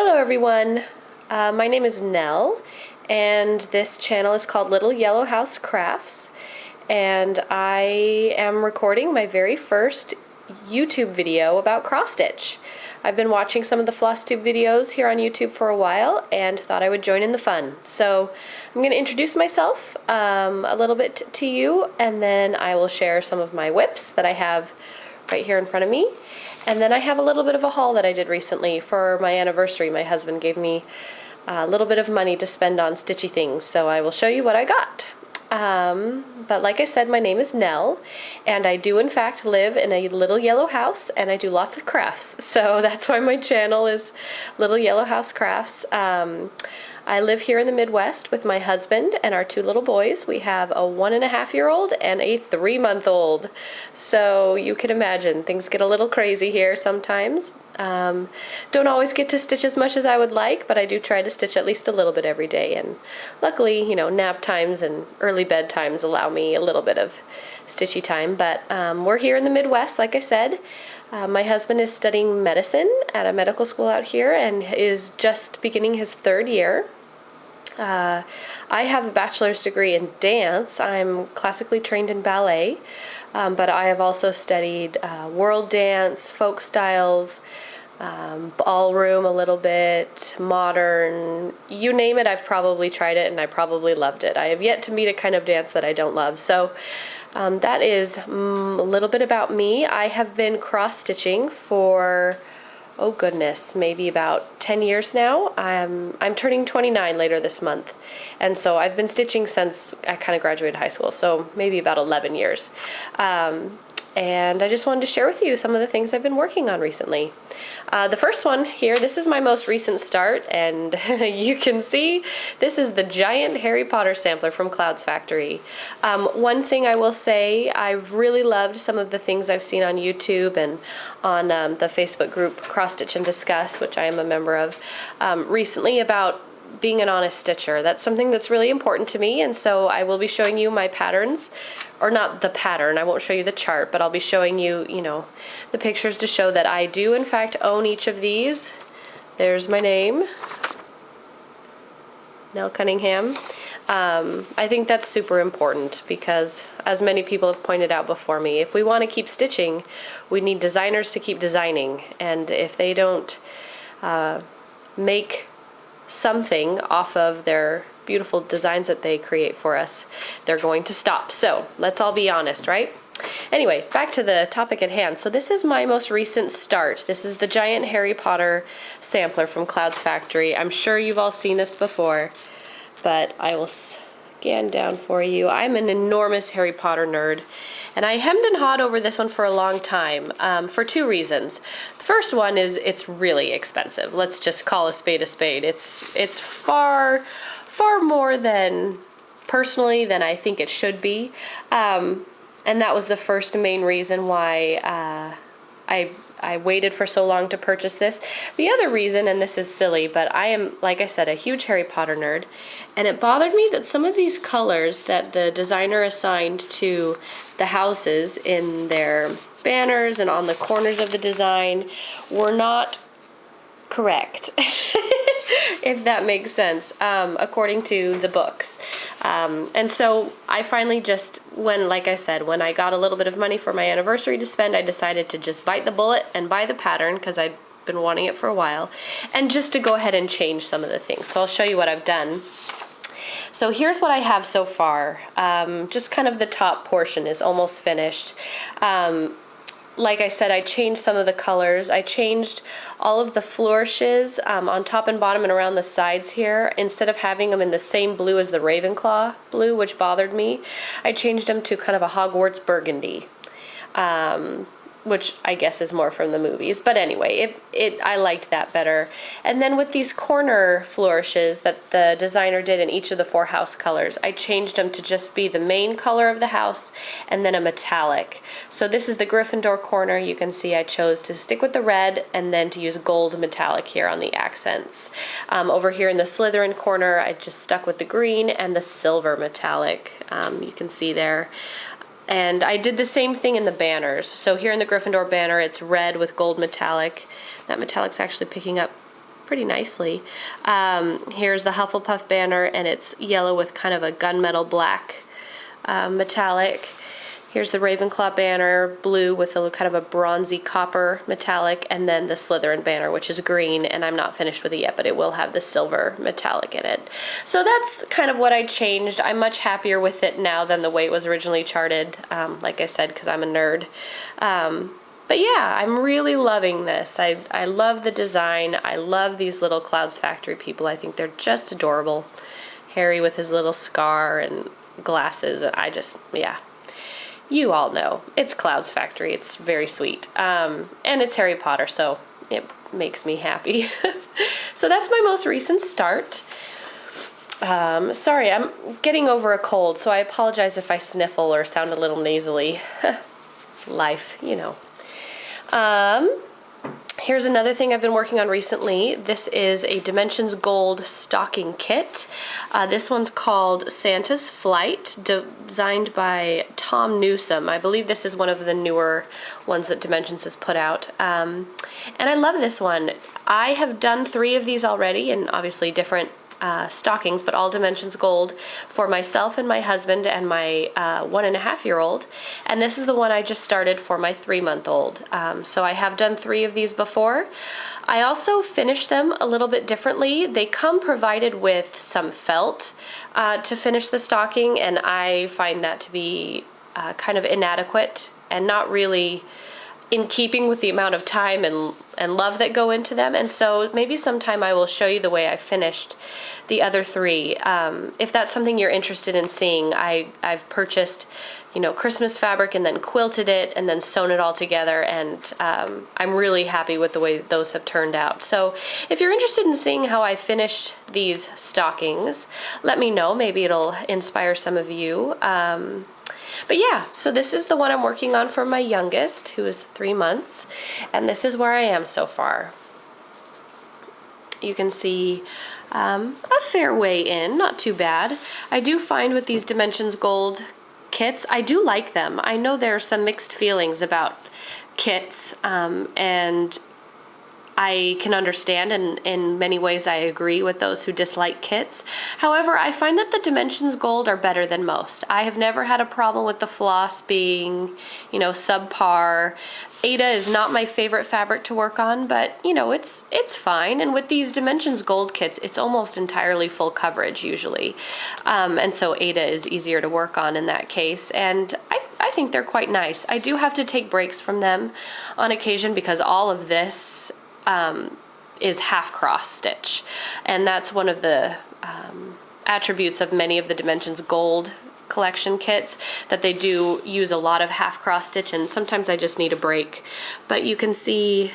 Hello everyone, my name is Nell, and this channel is called Little Yellow House Crafts, and I am recording my very first YouTube video about cross-stitch. I've been watching some of the FlossTube videos here on YouTube for a while and thought I would join in the fun. So I'm going to introduce myself a little bit to you, and then I will share some of my whips that I have right here in front of me. And then I have a little bit of a haul that I did recently for my anniversary. My husband gave me a little bit of money to spend on stitchy things, so I will show you what I got. But like I said, my name is Nell, and I do in fact live in a little yellow house, and I do lots of crafts. So that's why my channel is Little Yellow House Crafts. I live here in the Midwest with my husband and our two little boys. We have a 1.5-year-old and a 3-month-old. So you can imagine things get a little crazy here sometimes. Don't always get to stitch as much as I would like, but I do try to stitch at least a little bit every day. And luckily, you know, nap times and early bed times allow me a little bit of stitchy time. But we're here in the Midwest, like I said. My husband is studying medicine at a medical school out here and is just beginning his 3rd year. I have a bachelor's degree in dance. I'm classically trained in ballet, but I have also studied world dance, folk styles, ballroom a little bit, modern, you name it, I've probably tried it and I probably loved it. I have yet to meet a kind of dance that I don't love. So that is a little bit about me. I have been cross-stitching for, oh goodness, maybe about 10 years now. I'm turning 29 later this month, and so I've been stitching since I kind of graduated high school, so maybe about 11 years. And I just wanted to share with you some of the things I've been working on recently. The first one here, this is my most recent start, and you can see this is the giant Harry Potter sampler from Clouds Factory. One thing I will say, I've really loved some of the things I've seen on YouTube and on the Facebook group Cross Stitch and Discuss, which I am a member of, recently about being an honest stitcher. That's something that's really important to me, and so I will be showing you my patterns, or not the pattern, I won't show you the chart, but I'll be showing you, you know, the pictures to show that I do in fact own each of these. There's my name, Nell Cunningham. I think that's super important because, as many people have pointed out before me, if we want to keep stitching, we need designers to keep designing, and if they don't make something off of their beautiful designs that they create for us, they're going to stop. So let's all be honest, right? Anyway, back to the topic at hand. So this is my most recent start. This is the giant Harry Potter sampler from Clouds Factory. I'm sure you've all seen this before, but I will scan down for you. I'm an enormous Harry Potter nerd, and I hemmed and hawed over this one for a long time for 2 reasons. The first one is it's really expensive. Let's just call a spade a spade. It's far more than, personally, than I think it should be, and that was the first main reason why I waited for so long to purchase this. The other reason, and this is silly, but I am, like I said, a huge Harry Potter nerd, and it bothered me that some of these colors that the designer assigned to the houses in their banners and on the corners of the design were not correct, if that makes sense, according to the books. And so I finally just, like I said, when I got a little bit of money for my anniversary to spend, I decided to just bite the bullet and buy the pattern, because I'd been wanting it for a while, and just to go ahead and change some of the things. So I'll show you what I've done. So here's what I have so far. Just kind of the top portion is almost finished. Like I said, I changed some of the colors. I changed all of the flourishes on top and bottom and around the sides here. Instead of having them in the same blue as the Ravenclaw blue, which bothered me, I changed them to kind of a Hogwarts burgundy, which I guess is more from the movies. But anyway, I liked that better. And then with these corner flourishes that the designer did in each of the 4 house colors, I changed them to just be the main color of the house and then a metallic. So this is the Gryffindor corner. You can see I chose to stick with the red and then to use gold metallic here on the accents. Over here in the Slytherin corner, I just stuck with the green and the silver metallic. You can see there. And I did the same thing in the banners. So here in the Gryffindor banner, it's red with gold metallic. That metallic's actually picking up pretty nicely. Here's the Hufflepuff banner, and it's yellow with kind of a gunmetal black metallic. Here's the Ravenclaw banner, blue with a kind of a bronzy copper metallic, and then the Slytherin banner, which is green, and I'm not finished with it yet, but it will have the silver metallic in it. So that's kind of what I changed. I'm much happier with it now than the way it was originally charted, like I said, because I'm a nerd. But yeah, I'm really loving this. I love the design. I love these little Clouds Factory people. I think they're just adorable. Harry with his little scar and glasses. Yeah. You all know. It's Clouds Factory. It's very sweet. And it's Harry Potter, so it makes me happy. So that's my most recent start. Sorry, I'm getting over a cold, so I apologize if I sniffle or sound a little nasally. Life, you know. Here's another thing I've been working on recently. This is a Dimensions Gold stocking kit. This one's called Santa's Flight, designed by Tom Newsom. I believe this is one of the newer ones that Dimensions has put out. And I love this one. I have done 3 of these already, and obviously different stockings, but all Dimensions Gold for myself and my husband and my 1.5-year-old. And this is the one I just started for my 3-month-old. So I have done 3 of these before. I also finish them a little bit differently. They come provided with some felt to finish the stocking, and I find that to be kind of inadequate and not really in keeping with the amount of time and love that go into them. And so maybe sometime I will show you the way I finished the other 3. If that's something you're interested in seeing, I've purchased, you know, Christmas fabric and then quilted it and then sewn it all together, and I'm really happy with the way those have turned out. So if you're interested in seeing how I finished these stockings, let me know. Maybe it'll inspire some of you. But yeah, so this is the one I'm working on for my youngest, who is 3 months, and this is where I am so far. You can see a fair way in, not too bad. I do find with these Dimensions Gold kits, I do like them. I know there are some mixed feelings about kits, and I can understand, and in many ways I agree with those who dislike kits. However, I find that the Dimensions Gold are better than most. I have never had a problem with the floss being, you know, subpar. Aida is not my favorite fabric to work on, but, you know, it's fine. And with these Dimensions Gold kits, it's almost entirely full coverage usually. And so Aida is easier to work on in that case. And I think they're quite nice. I do have to take breaks from them on occasion because all of this is half cross stitch, and that's one of the attributes of many of the Dimensions Gold collection kits, that they do use a lot of half cross stitch, and sometimes I just need a break. But you can see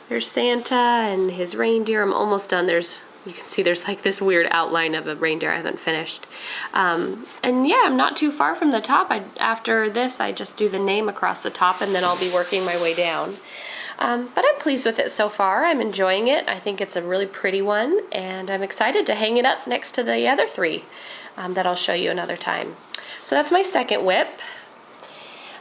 there's Santa and his reindeer. I'm almost done. You can see there's like this weird outline of a reindeer I haven't finished. And yeah, I'm not too far from the top. After this, I just do the name across the top, and then I'll be working my way down. But I'm pleased with it so far. I'm enjoying it. I think it's a really pretty one, and I'm excited to hang it up next to the other 3 that I'll show you another time. So that's my second whip.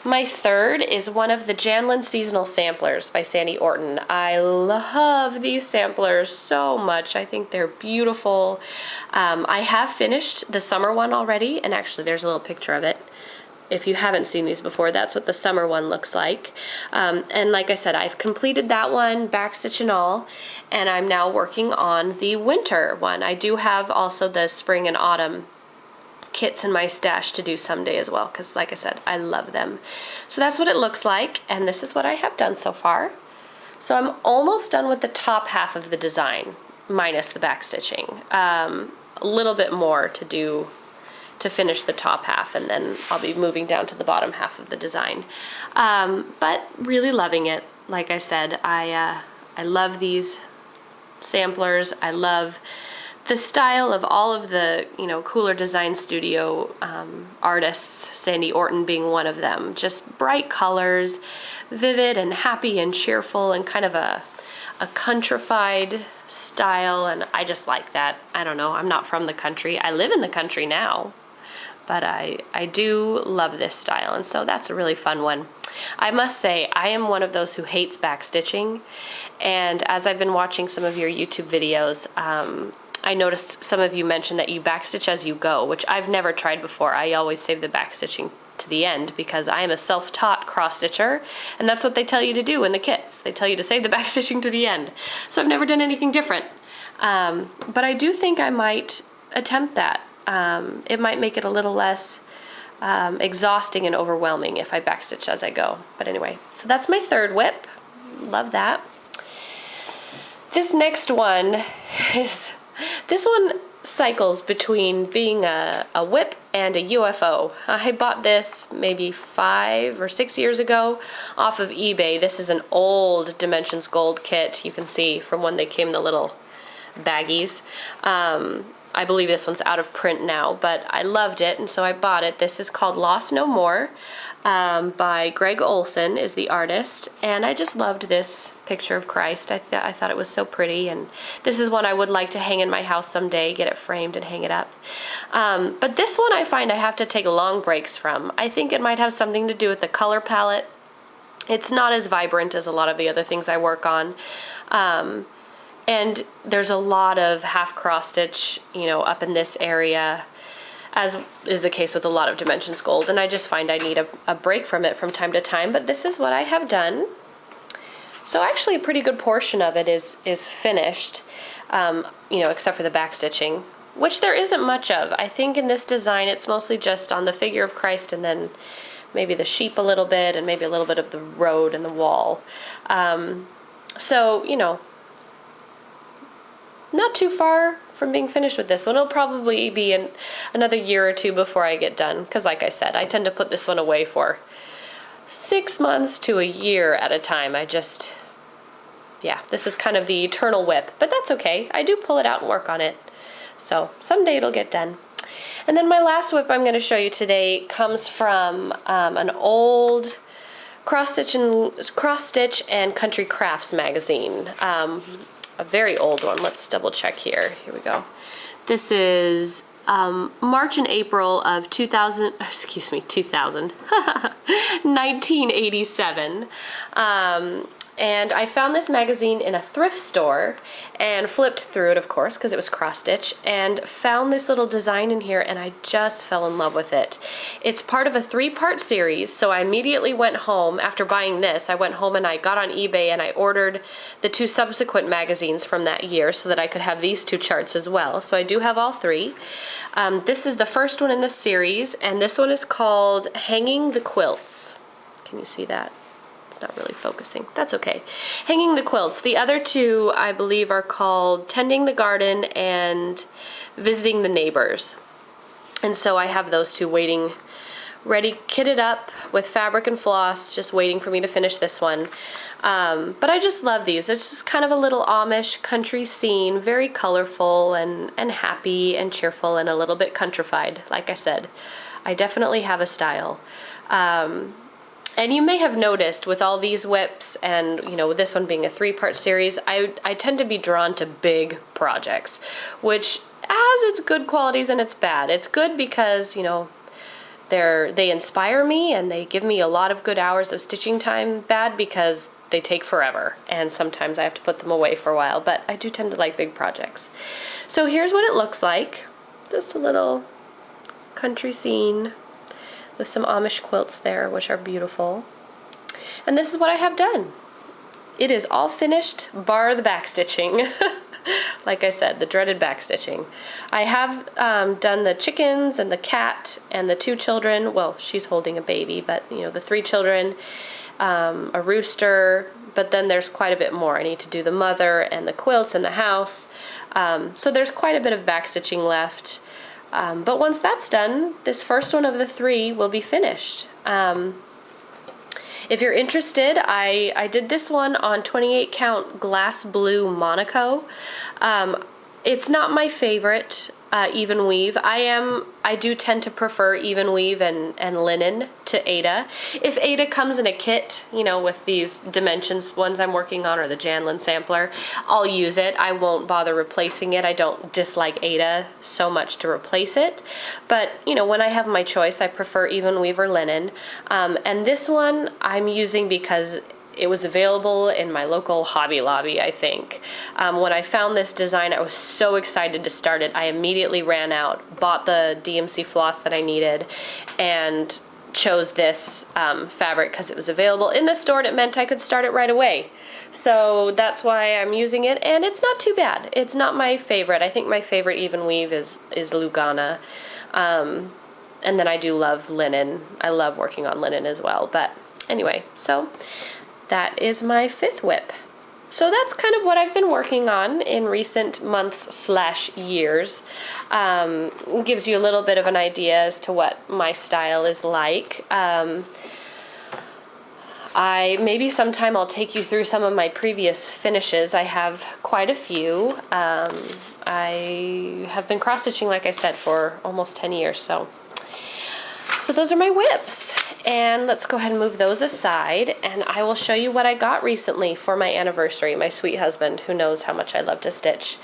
My third is one of the Janlin Seasonal Samplers by Sandy Orton. I love these samplers so much. I think they're beautiful. I have finished the summer one already, and actually there's a little picture of it. If you haven't seen these before, that's what the summer one looks like. And like I said, I've completed that one, backstitch and all, and I'm now working on the winter one. I do have also the spring and autumn kits in my stash to do someday as well, because like I said, I love them. So that's what it looks like, and this is what I have done so far. So I'm almost done with the top half of the design, minus the backstitching. A little bit more to do to finish the top half, and then I'll be moving down to the bottom half of the design. But really loving it. Like I said, I love these samplers. I love the style of all of the, you know, Cooler Design Studio artists, Sandy Orton being one of them. Just bright colors, vivid and happy and cheerful, and kind of a countrified style, and I just like that. I don't know, I'm not from the country. I live in the country now, but I do love this style, and so that's a really fun one. I must say, I am one of those who hates backstitching, and as I've been watching some of your YouTube videos, I noticed some of you mentioned that you backstitch as you go, which I've never tried before. I always save the backstitching to the end because I am a self-taught cross-stitcher, and that's what they tell you to do in the kits. They tell you to save the backstitching to the end. So I've never done anything different. But I do think I might attempt that. It might make it a little less exhausting and overwhelming if I backstitch as I go. But anyway, so that's my third WIP. Love that. This next one cycles between being a WIP and a UFO. I bought this maybe 5 or 6 years ago off of eBay. This is an old Dimensions Gold kit. You can see from when they came in the little baggies. I believe this one's out of print now, but I loved it, and so I bought it. This is called Lost No More by Greg Olson is the artist, and I just loved this picture of Christ. I thought it was so pretty, and this is one I would like to hang in my house someday, get it framed and hang it up. But this one I find I have to take long breaks from. I think it might have something to do with the color palette. It's not as vibrant as a lot of the other things I work on. And there's a lot of half cross stitch, you know, up in this area, as is the case with a lot of Dimensions Gold, and I just find I need a break from it from time to time, but this is what I have done. So actually a pretty good portion of it is finished, you know, except for the back stitching, which there isn't much of. I think in this design it's mostly just on the figure of Christ and then maybe the sheep a little bit and maybe a little bit of the road and the wall. So, you know, not too far from being finished with this one. It'll probably be another year or two before I get done, because like I said, I tend to put this one away for 6 months to a year at a time. Yeah, this is kind of the eternal WIP, but that's okay. I do pull it out and work on it, so someday it'll get done. And then my last WIP I'm going to show you today comes from an old Cross Stitch and Country Crafts magazine. A very old one. Let's double check here. Here we go. This is March and April of 1987. And I found this magazine in a thrift store and flipped through it, of course, because it was cross-stitch, and found this little design in here, and I just fell in love with it. It's part of a 3-part series, so I immediately went home. After buying this, I went home and I got on eBay and I ordered the 2 subsequent magazines from that year so that I could have these 2 charts as well. So I do have all 3. This is the first one in this series, and this one is called Hanging the Quilts. Can you see that? It's not really focusing. That's okay. Hanging the Quilts. The other 2, I believe, are called Tending the Garden and Visiting the Neighbors. And so I have those 2 waiting, ready, kitted up with fabric and floss, just waiting for me to finish this one. But I just love these. It's just kind of a little Amish country scene, very colorful and happy and cheerful and a little bit countrified. Like I said, I definitely have a style. And you may have noticed with all these WIPs and, you know, with this one being a 3-part series, I tend to be drawn to big projects, which has its good qualities and its bad. It's good because, you know, they inspire me and they give me a lot of good hours of stitching time. Bad because they take forever and sometimes I have to put them away for a while, but I do tend to like big projects. So here's what it looks like. Just a little country scene with some Amish quilts there, which are beautiful. And this is what I have done. It is all finished, bar the back stitching. Like I said, the dreaded back stitching. I have done the chickens and the cat and the 2 children. Well, she's holding a baby, but you know, the 3 children, a rooster, but then there's quite a bit more. I need to do the mother and the quilts and the house. So there's quite a bit of back stitching left. But once that's done, this first one of the 3 will be finished. If you're interested, I did this one on 28 count glass blue Monaco. It's not my favorite even weave. I do tend to prefer even weave and linen to Aida. If Aida comes in a kit, you know, with these dimensions ones I'm working on or the Janlin sampler, I'll use it. I won't bother replacing it. I don't dislike Aida so much to replace it. But, you know, when I have my choice, I prefer even weave or linen. And this one I'm using because it was available in my local Hobby Lobby, I think. When I found this design, I was so excited to start it. I immediately ran out, bought the DMC floss that I needed, and chose this fabric because it was available in the store and it meant I could start it right away. So that's why I'm using it, and it's not too bad. It's not my favorite. I think my favorite even weave is Lugana. And then I do love linen. I love working on linen as well. But anyway, so that is my 5th WIP. So that's kind of what I've been working on in recent months / years. Gives you a little bit of an idea as to what my style is like. Maybe sometime I'll take you through some of my previous finishes. I have quite a few. I have been cross-stitching, like I said, for almost 10 years, so those are my WIPs. And let's go ahead and move those aside, and I will show you what I got recently for my anniversary. My sweet husband, who knows how much I love to stitch,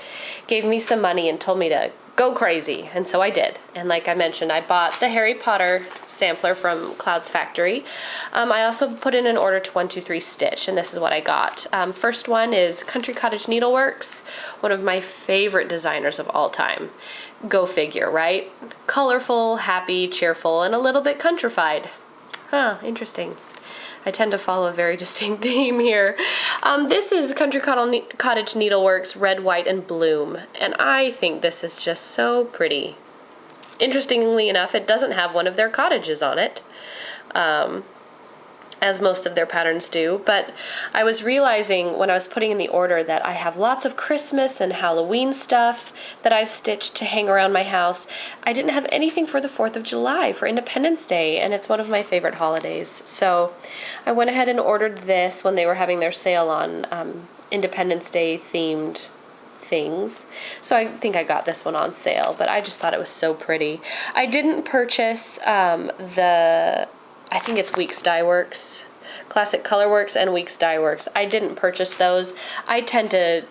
gave me some money and told me to go crazy, and so I did. And like I mentioned, I bought the Harry Potter sampler from Clouds Factory. I also put in an order to 123 Stitch, and this is what I got. First one is Country Cottage Needleworks, one of my favorite designers of all time. Go figure, right? Colorful, happy, cheerful, and a little bit countrified. Huh, interesting. I tend to follow a very distinct theme here. This is Country Cottage Needleworks Red, White, and Bloom, and I think this is just so pretty. Interestingly enough, it doesn't have one of their cottages on it, as most of their patterns do, but I was realizing when I was putting in the order that I have lots of Christmas and Halloween stuff that I've stitched to hang around my house. I didn't have anything for the 4th of July, for Independence Day, and it's one of my favorite holidays. So I went ahead and ordered this when they were having their sale on Independence Day themed things. So I think I got this one on sale, but I just thought it was so pretty. I didn't purchase I think it's Weeks Dye Works, Classic Color Works and Weeks Dye Works. I didn't purchase those. I tend to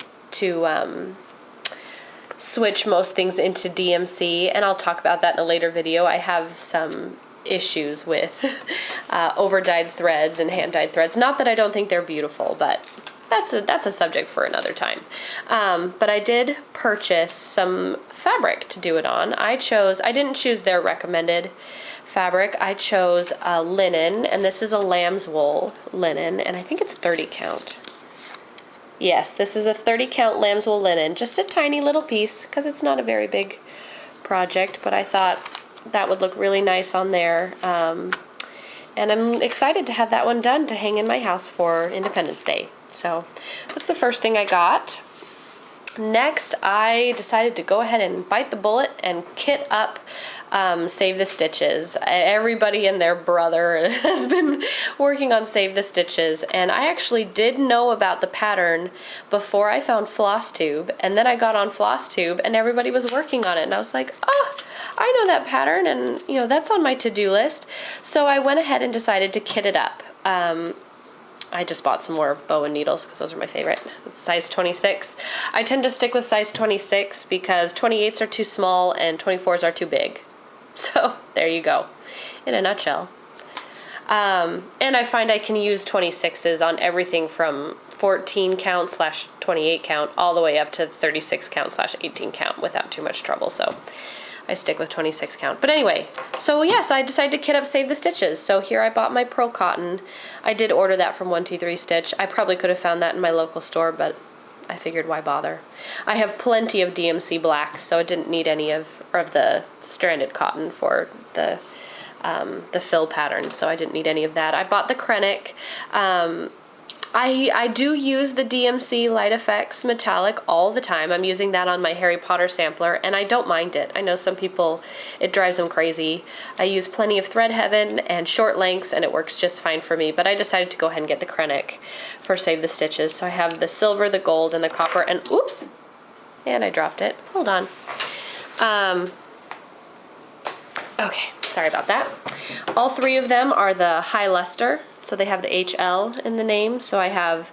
switch most things into DMC, and I'll talk about that in a later video. I have some issues with over-dyed threads and hand-dyed threads. Not that I don't think they're beautiful, but that's a subject for another time. But I did purchase some fabric to do it on. I didn't choose their recommended fabric. I chose linen, and this is a lamb's wool linen, and I think it's 30 count. Yes, this is a 30 count lamb's wool linen, just a tiny little piece because it's not a very big project, but I thought that would look really nice on there. And I'm excited to have that one done to hang in my house for Independence Day. So that's the first thing I got. Next, I decided to go ahead and bite the bullet and kit up Save the Stitches. Everybody and their brother has been working on Save the Stitches, and I actually did know about the pattern before I found Flosstube, and then I got on Flosstube and everybody was working on it, and I was like, oh, I know that pattern, and you know, that's on my to-do list. So I went ahead and decided to kit it up. I just bought some more bow and needles because those are my favorite. It's size 26. I tend to stick with size 26 because 28s are too small and 24s are too big. So there you go, in a nutshell. And I find I can use 26s on everything from 14 count / 28 count all the way up to 36 count / 18 count without too much trouble. So I stick with 26 count. But anyway, so yes, I decided to kit up Save the Stitches. So here I bought my pearl cotton. I did order that from 123 Stitch. I probably could have found that in my local store, but I figured why bother. I have plenty of DMC black, so I didn't need any of the stranded cotton for the fill pattern, so I didn't need any of that. I bought the Krennic. I do use the DMC Light Effects Metallic all the time. I'm using that on my Harry Potter sampler, and I don't mind it. I know some people, it drives them crazy. I use plenty of Thread Heaven and short lengths, and it works just fine for me, but I decided to go ahead and get the Krennic for Save the Stitches. So I have the silver, the gold, and the copper, and oops, And I dropped it. Hold on. Okay, sorry about that. All three of them are the high luster, so they have the HL in the name. So I have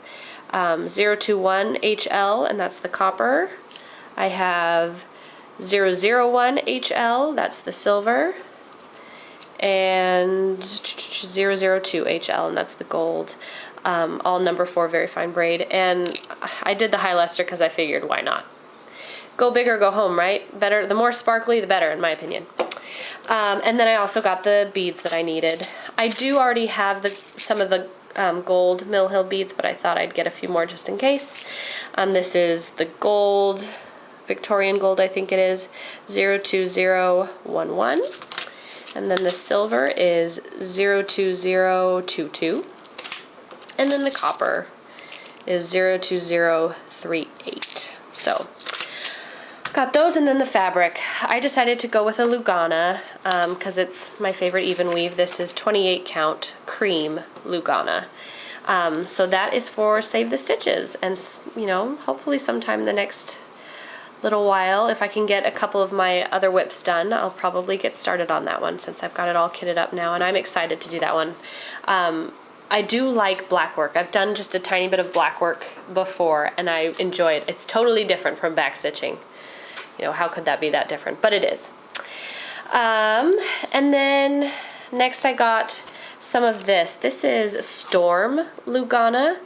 021 HL, and that's the copper. I have 001 HL, that's the silver. And 002 HL, and that's the gold. All number 4 very fine braid. And I did the high luster because I figured, why not? Go big or go home, right? Better, the more sparkly, the better, in my opinion. And then I also got the beads that I needed. I do already have some of the gold Mill Hill beads, but I thought I'd get a few more just in case. This is the gold, Victorian gold I think it is, 02011. And then the silver is 02022. And then the copper is 02038. So, got those, and then the fabric. I decided to go with a Lugana because it's my favorite even weave. This is 28 count cream Lugana. So that is for Save the Stitches, and you know, hopefully sometime in the next little while, if I can get a couple of my other whips done, I'll probably get started on that one since I've got it all kitted up now, and I'm excited to do that one. I do like black work. I've done just a tiny bit of black work before, and I enjoy it. It's totally different from back stitching. You know, how could that be that different? But it is. And then next I got some of this. This is Storm Lugana,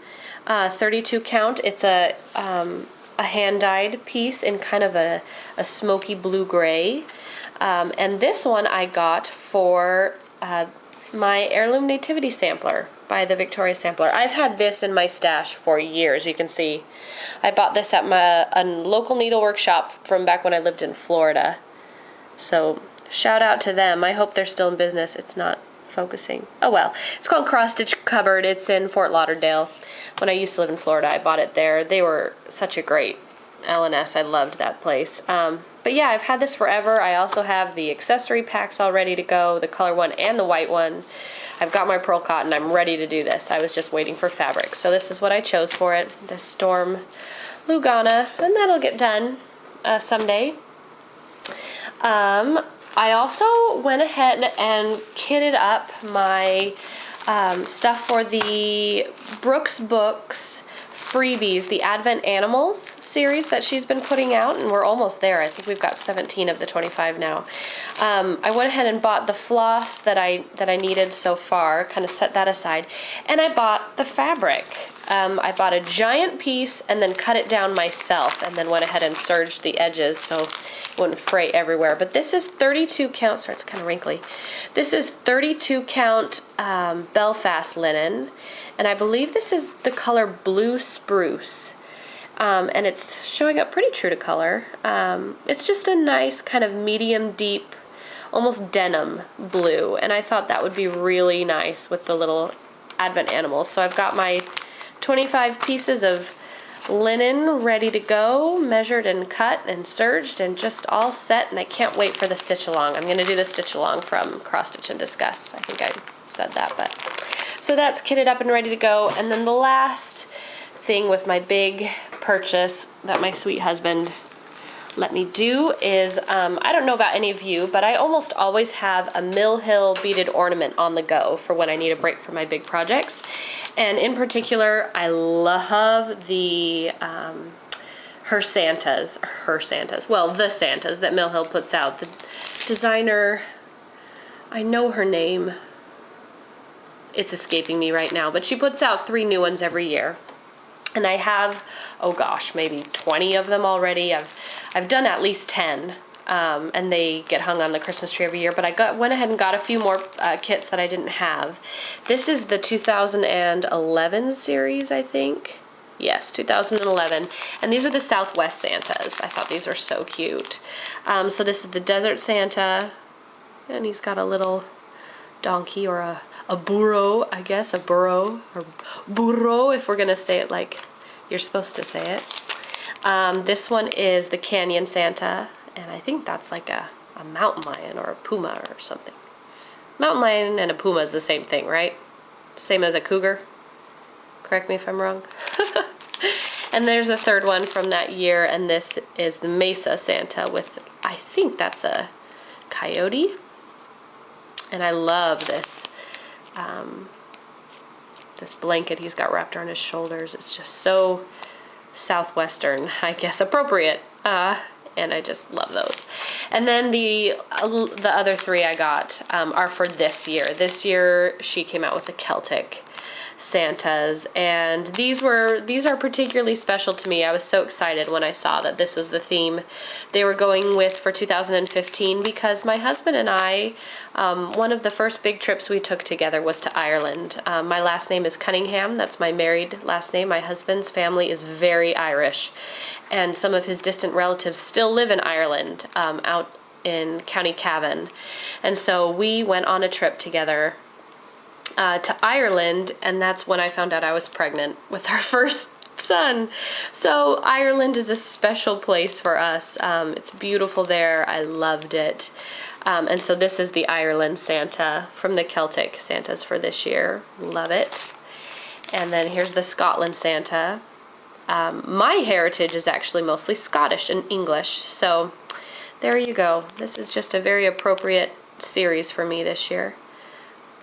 32 count. It's a hand-dyed piece in kind of a smoky blue-gray. And this one I got for my Heirloom Nativity Sampler by the Victoria Sampler. I've had this in my stash for years. You can see I bought this at a local needlework shop from back when I lived in Florida. So shout out to them. I hope they're still in business. It's not focusing. Oh well. It's called Cross Stitch Cupboard. It's in Fort Lauderdale. When I used to live in Florida, I bought it there. They were such a great L&S. I loved that place. But yeah, I've had this forever. I also have the accessory packs all ready to go, the color one and the white one. I've got my pearl cotton. I'm ready to do this. I was just waiting for fabric. So this is what I chose for it, the Storm Lugana, and that'll get done someday. I also went ahead and kitted up my stuff for the Brooks Books freebies, the Advent Animals series that she's been putting out, and we're almost there. I think we've got 17 of the 25 now. I went ahead and bought the floss that I needed so far, kind of set that aside, and I bought the fabric. I bought a giant piece and then cut it down myself, and then went ahead and serged the edges so it wouldn't fray everywhere. But this is 32 count, sorry, it's kind of wrinkly. This is 32 count Belfast linen, and I believe this is the color Blue Spruce. And it's showing up pretty true to color. It's just a nice kind of medium deep, almost denim blue, and I thought that would be really nice with the little Advent animals. So I've got my 25 pieces of linen ready to go, measured and cut and serged and just all set, and I can't wait for the stitch along. I'm going to do the stitch along from Cross Stitch and Discuss. I think I said that, but so that's kitted up and ready to go. And then the last thing with my big purchase that my sweet husband let me do is, I don't know about any of you, but I almost always have a Mill Hill beaded ornament on the go for when I need a break from my big projects. And in particular, I love the the Santas that Mill Hill puts out. The designer, I know her name, it's escaping me right now, but she puts out 3 new ones every year. And I have, oh gosh, maybe 20 of them already. I've done at least 10, and they get hung on the Christmas tree every year. But I went ahead and got a few more kits that I didn't have. This is the 2011 series, I think. Yes, 2011. And these are the Southwest Santas. I thought these were so cute. So this is the Desert Santa, and he's got a little donkey or a burro, I guess, a burro, or burro if we're gonna say it like you're supposed to say it. This one is the Canyon Santa, and I think that's like a mountain lion or a puma or something. Mountain lion and a puma is the same thing, right? Same as a cougar. Correct me if I'm wrong. And there's a third one from that year, and this is the Mesa Santa with, I think that's a coyote. And I love this this blanket he's got wrapped around his shoulders. It's just so Southwestern, I guess, appropriate. And I just love those. And then the other three I got are for this year. This year she came out with the Celtic Santas, and these are particularly special to me. I was so excited when I saw that this was the theme they were going with for 2015, because my husband and I, one of the first big trips we took together was to Ireland. My last name is Cunningham. That's my married last name. My husband's family is very Irish, and some of his distant relatives still live in Ireland, out in County Cavan. And so we went on a trip together to Ireland, and that's when I found out I was pregnant with our first son. So Ireland is a special place for us. It's beautiful there. I loved it. And so this is the Ireland Santa from the Celtic Santas for this year. Love it. And then here's the Scotland Santa. My heritage is actually mostly Scottish and English, so there you go. This is just a very appropriate series for me this year,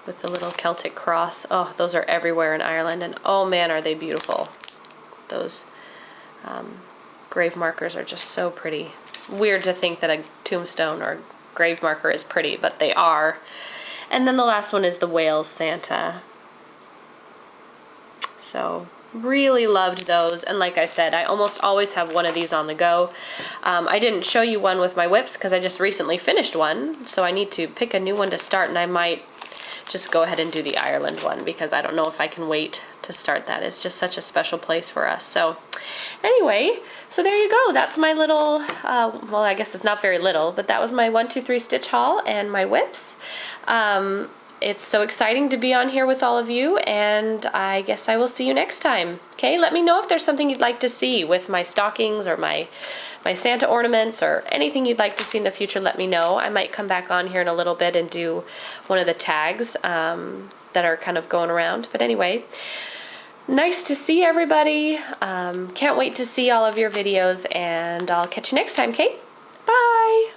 with the little Celtic cross. Oh, those are everywhere in Ireland, and oh man, are they beautiful. Those grave markers are just so pretty. Weird to think that a tombstone or grave marker is pretty, but they are. And then the last one is the Wales Santa. So really loved those, and like I said, I almost always have one of these on the go. I didn't show you one with my whips because I just recently finished one, so I need to pick a new one to start, and I might just go ahead and do the Ireland one because I don't know if I can wait to start that. It's just such a special place for us. So anyway, so there you go. That's my little, well, I guess it's not very little, but that was my 1, 2, 3 stitch haul and my whips. It's so exciting to be on here with all of you, and I guess I will see you next time. Okay, let me know if there's something you'd like to see with my stockings or my Santa ornaments or anything you'd like to see in the future. Let me know. I might come back on here in a little bit and do one of the tags that are kind of going around. But anyway, nice to see everybody. Can't wait to see all of your videos, and I'll catch you next time, okay? Bye!